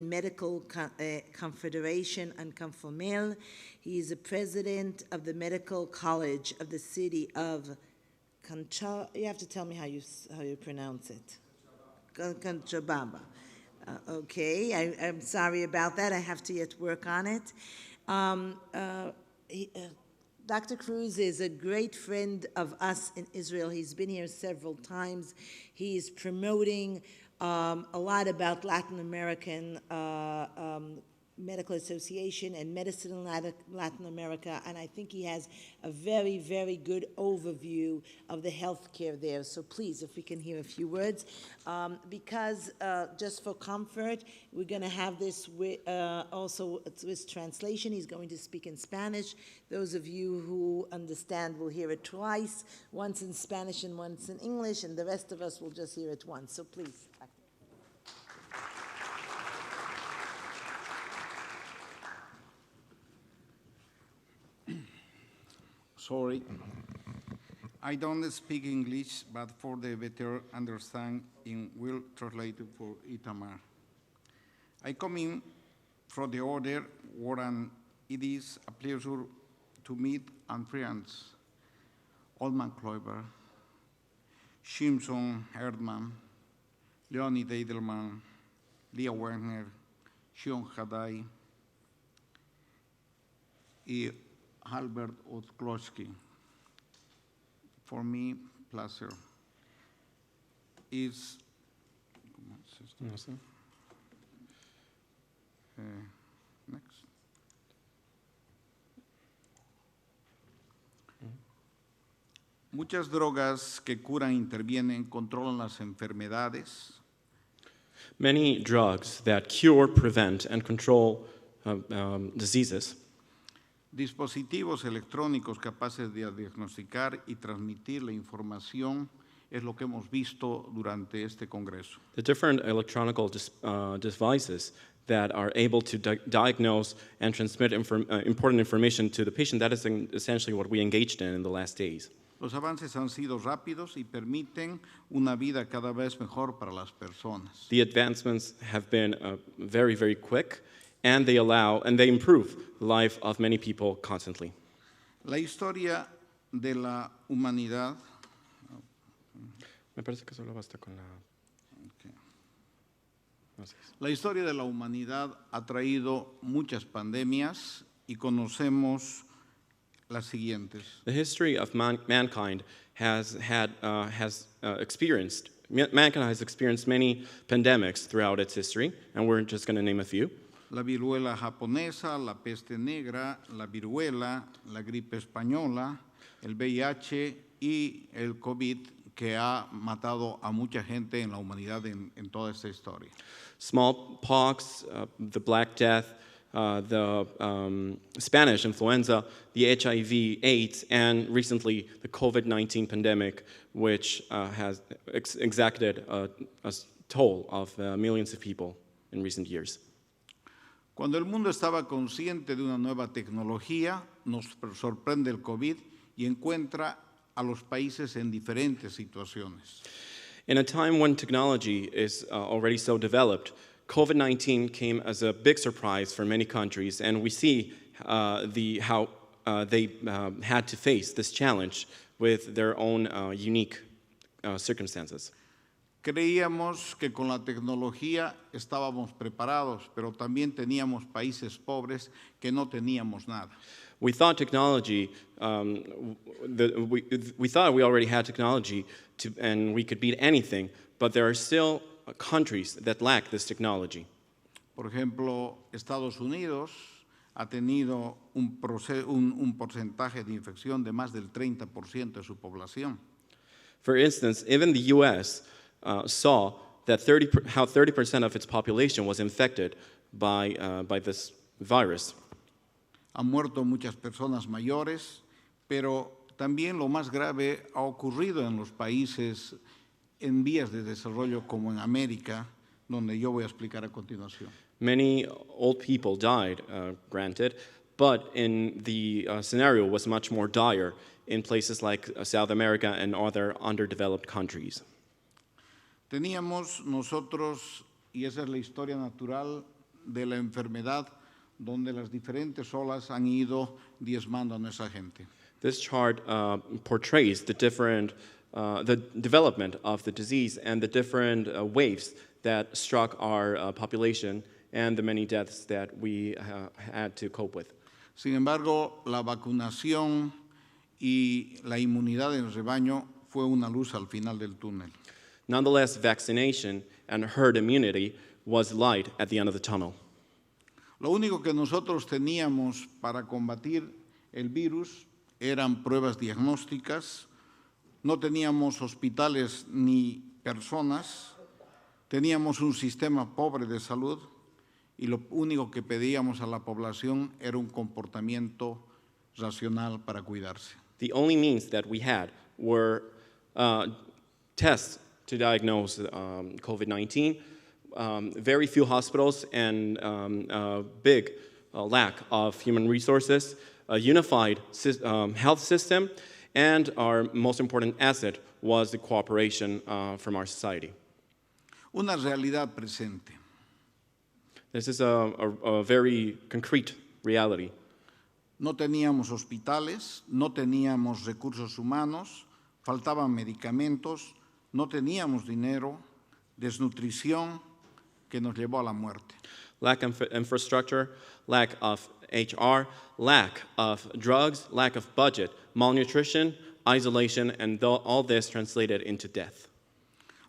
Medical Confederation and Conformel. He is the president of the Medical College of the city of you have to tell me how you pronounce it. Cochabamba. Okay, I'm sorry about that. I have to yet work on it. Dr. Cruz is a great friend of us in Israel. He's been here several times. He is promoting a lot about Latin American Medical Association and medicine in Latin America, and I think he has a very, very good overview of the healthcare there. So please, if we can hear a few words. Because just for comfort, we're going to have this also with translation. He's going to speak in Spanish. Those of you who understand will hear it twice, once in Spanish and once in English, and the rest of us will just hear it once. So please. Sorry, I don't speak English, but for the better understanding, will translate it for Itamar. I come in from the order, Warren. It is a pleasure to meet and friends, Oldman Kloiber, Simpson Herdman, Leonid Edelman, Leah Werner, Shion Hadai, and Albert Otkloski. For me, pleasure. Is next. Muchas drogas que curan, intervienen, controlan las enfermedades. Many drugs that cure, prevent, and control diseases. Dispositivos electrónicos capaces de diagnosticar y transmitir la información es lo que hemos visto durante este congreso. The different electronic devices that are able to diagnose and transmit important information to the patient, that is essentially what we engaged in the last days. Los avances han sido rápidos y permiten una vida cada vez mejor para las personas. The advancements have been very, very quick, and they improve the life of many people constantly. La historia de la humanidad. Me parece que solo basta con la. Okay. La historia de la humanidad ha traído muchas pandemias y conocemos las siguientes. The history of mankind has experienced many pandemics throughout its history, and we're just going to name a few. La viruela japonesa, la peste negra, la viruela, la gripe española, el VIH y el COVID, que ha matado a mucha gente en la humanidad en toda esta historia. Smallpox, the Black Death, the Spanish influenza, the HIV/AIDS, and recently the COVID-19 pandemic, which has exacted a toll of millions of people in recent years. Cuando el mundo estaba consciente de una nueva tecnología, nos sorprende el COVID y encuentra a los países en diferentes situaciones. In a time when technology is already so developed, COVID-19 came as a big surprise for many countries, and we see how they had to face this challenge with their own unique circumstances. Creíamos que con la tecnología estábamos preparados, pero también teníamos países pobres que no teníamos nada. We thought technology, we thought we already had technology and we could beat anything, but there are still countries that lack this technology. Por ejemplo, Estados Unidos ha tenido un porcentaje de infección de más del 30% de su población. For instance, even the U.S. Saw that 30% of its population was infected by this virus. Han muerto muchas personas mayores, pero también lo más grave ha ocurrido en los países en vías de desarrollo como en América, donde yo voy a explicar a continuación. Many old people died, granted, but in the scenario was much more dire in places like South America and other underdeveloped countries. Teníamos nosotros, y esa es la historia natural de la enfermedad, donde las diferentes olas han ido diezmando a nuestra gente. This chart portrays the development of the disease and the different waves that struck our population and the many deaths that we had to cope with. Sin embargo, la vacunación y la inmunidad en el rebaño fue una luz al final del túnel. Nonetheless, vaccination and herd immunity was light at the end of the tunnel. Lo único que nosotros teníamos para combatir el virus eran pruebas diagnósticas, no teníamos hospitales ni personas, teníamos un sistema pobre de salud y lo único que pedíamos a la población era un comportamiento racional para cuidarse. The only means that we had were tests to diagnose COVID-19, very few hospitals, and a big lack of human resources, a unified health system, and our most important asset was the cooperation from our society. Una realidad presente. This is a very concrete reality. No teníamos hospitales, no teníamos recursos humanos, faltaban medicamentos, no teníamos dinero, desnutrición que nos llevó a la muerte. Lack of infrastructure, lack of HR, lack of drugs, lack of budget, malnutrition, isolation, and all this translated into death.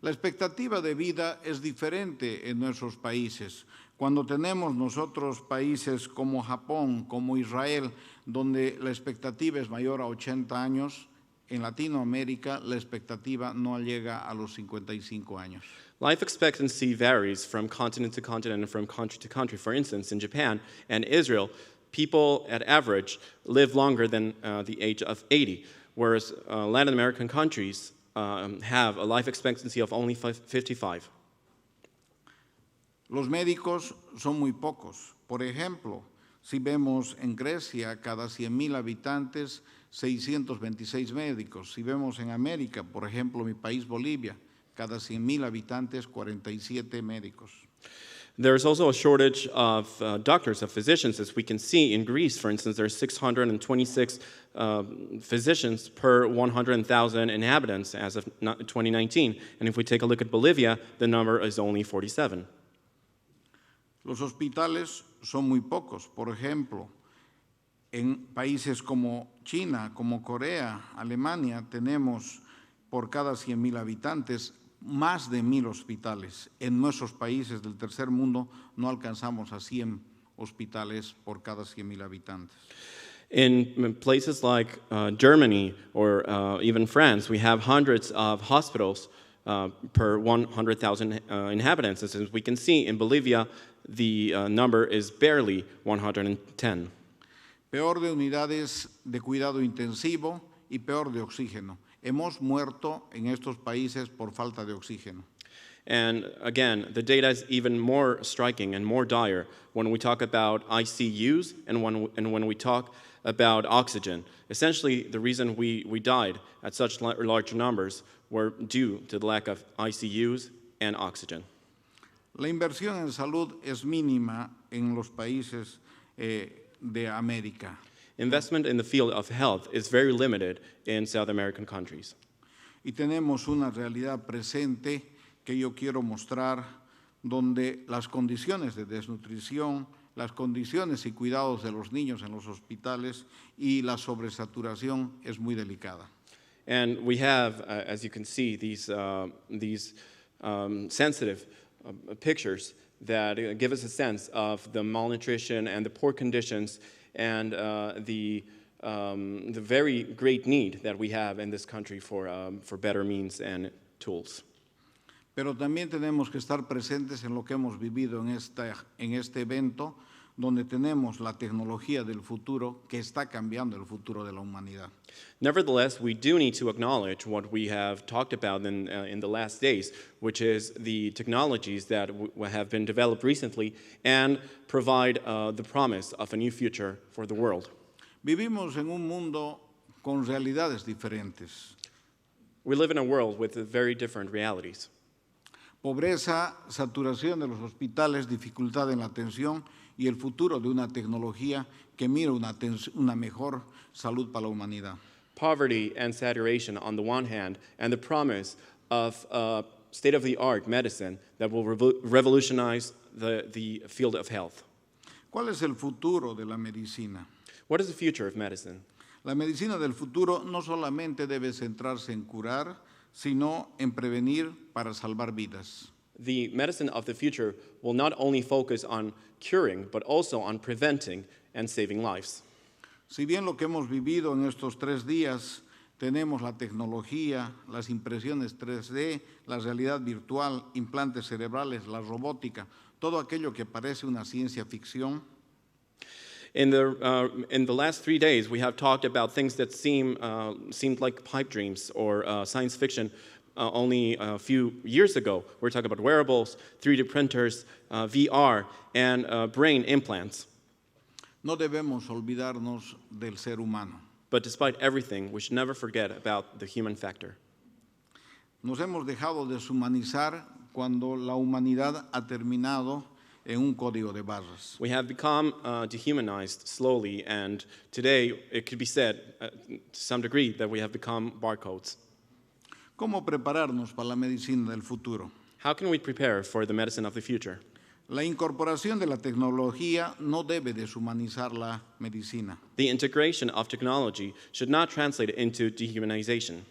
La expectativa de vida es diferente en nuestros países. Cuando tenemos nosotros países como Japón, como Israel, donde la expectativa es mayor a 80 años, en Latinoamérica la expectativa no llega a los 55 años. Life expectancy varies from continent to continent and from country to country. For instance, in Japan and Israel, people at average live longer than the age of 80, whereas Latin American countries have a life expectancy of only 55. Los médicos son muy pocos. Por ejemplo, si vemos en Grecia, cada 100,000 habitantes, 626 médicos. Si vemos en América, por ejemplo, mi país Bolivia, cada 100,000 habitantes, 47 médicos. There's also a shortage of doctors, of physicians, as we can see in Greece, for instance. There's 626 physicians per 100,000 inhabitants as of 2019. And if we take a look at Bolivia, the number is only 47. Los hospitales son muy pocos. Por ejemplo, en países como China, como Corea, Alemania, tenemos por cada 100,000 habitantes más de 1,000 hospitales. En nuestros países del tercer mundo no alcanzamos a 100 hospitales por cada 100,000 habitantes. In places like Germany or even France, we have hundreds of hospitals per 100,000 inhabitants. As we can see, in Bolivia, the number is barely 110. Peor de unidades de cuidado intensivo y peor de oxígeno. Hemos muerto en estos países por falta de oxígeno. And again, the data is even more striking and more dire when we talk about ICUs and when we talk about oxygen. Essentially, the reason we died at such large numbers were due to the lack of ICUs and oxygen. La inversión en salud es mínima en los países de América. Investment in the field of health is very limited in South American countries. Y tenemos una realidad presente que yo quiero mostrar, donde las condiciones de desnutrición, las condiciones y cuidados de los niños en los hospitales y la sobresaturación es muy delicada. And we have, as you can see, these sensitive pictures that give us a sense of the malnutrition and the poor conditions and the very great need that we have in this country for better means and tools. Pero también tenemos que estar presentes en lo que hemos vivido en este evento, donde tenemos la tecnología del futuro que está cambiando el futuro de la humanidad. Nevertheless, we do need to acknowledge what we have talked about in the last days, which is the technologies that have been developed recently and provide the promise of a new future for the world. Vivimos en un mundo con realidades diferentes. We live in a world with very different realities. Pobreza, saturación de los hospitales, dificultad en la atención y el futuro de una tecnología que mira una mejor salud para la humanidad. Poverty and saturation on the one hand, and the promise of state-of-the-art medicine that will revolutionize the field of health. ¿Cuál es el futuro de la medicina? What is the future of medicine? La medicina del futuro no solamente debe centrarse en curar, sino en prevenir para salvar vidas. The medicine of the future will not only focus on curing, but also on preventing and saving lives. Si bien lo que hemos vivido en estos 3 días, tenemos la tecnología, las impresiones 3D, la realidad virtual, implantes cerebrales, la robótica, todo aquello que parece una ciencia ficción. In the last 3 days, we have talked about things that seemed like pipe dreams or science fiction only a few years ago. We're talking about wearables, 3D printers, VR, and brain implants. No debemos olvidarnos del ser humano. But despite everything, we should never forget about the human factor. Nos hemos dejado deshumanizar cuando la humanidad ha terminado en un código de barras. We have become dehumanized slowly, and today it could be said to some degree that we have become barcodes. ¿Cómo prepararnos para la medicina del futuro? How can we prepare for the medicine of the future? La incorporación de la tecnología no debe deshumanizar la medicina. The integration of technology should not translate into dehumanization.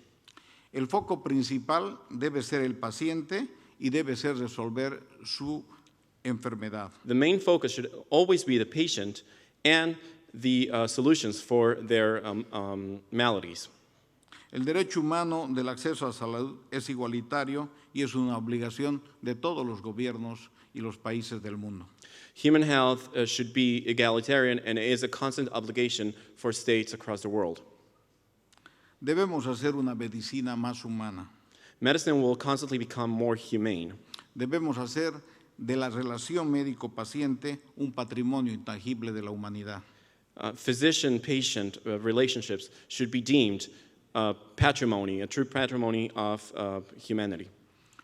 El foco principal debe ser el paciente y debe ser resolver su enfermedad. The main focus should always be the patient and the solutions for their maladies. El derecho humano del acceso a salud es igualitario y es una obligación de todos los gobiernos y los países del mundo. Human health should be egalitarian and is a constant obligation for states across the world. Debemos hacer una medicina más humana. Medicine will constantly become more humane. Debemos hacer de la relación médico-paciente un patrimonio intangible de la humanidad. Physician-patient relationships should be deemed patrimony, a true patrimony of humanity.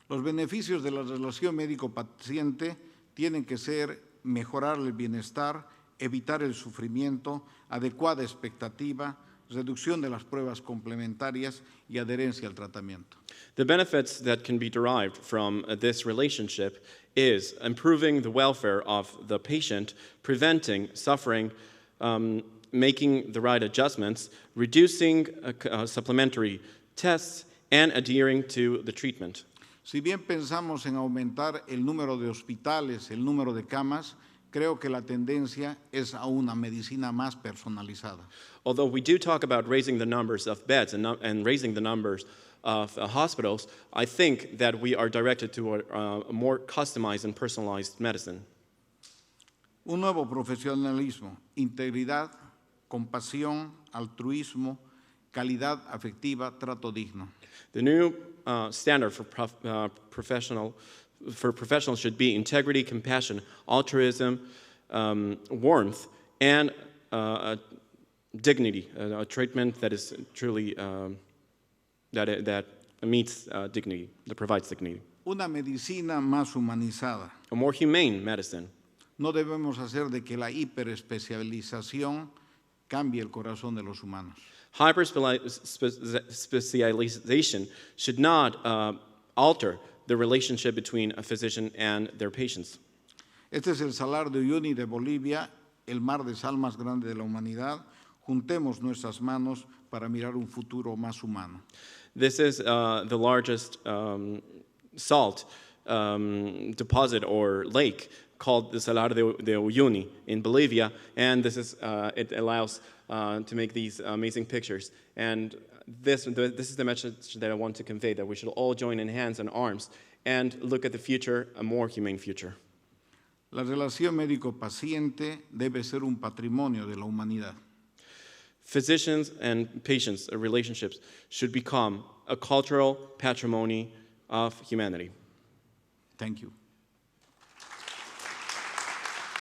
Los beneficios de la relación médico-paciente tienen que ser mejorar el bienestar, evitar el sufrimiento, adecuada expectativa, reducción de las pruebas complementarias y adherencia al tratamiento. The benefits that can be derived from this relationship is improving the welfare of the patient, preventing suffering, making the right adjustments, reducing supplementary tests, and adhering to the treatment. Si bien pensamos en aumentar el número de hospitales, el número de camas, creo que la tendencia es a una medicina más personalizada. Although we do talk about raising the numbers of beds and raising the numbers of hospitals, I think that we are directed to a more customized and personalized medicine. Un nuevo profesionalismo, integridad, compasión, altruismo, calidad afectiva, trato digno. The new standard for professionals should be integrity, compassion, altruism, warmth, and dignity, a treatment that is truly that meets dignity, that provides dignity. Una medicina más humanizada. A more humane medicine. No debemos hacer de que la hiperespecialización cambie el corazón de los humanos. Hyper-specialization should not alter the relationship between a physician and their patients. Este es el Salar de Uyuni de Bolivia, el mar de sal más grande de la humanidad. Juntemos nuestras manos para mirar un futuro más humano. This is the largest salt deposit or lake called the Salar de Uyuni in Bolivia, and this is it allows to make these amazing pictures. And this is the message that I want to convey, that we should all join in hands and arms and look at the future, a more humane future. La relación médico-paciente debe ser un patrimonio de la humanidad. Physicians and patients' relationships should become a cultural patrimony of humanity. Thank you.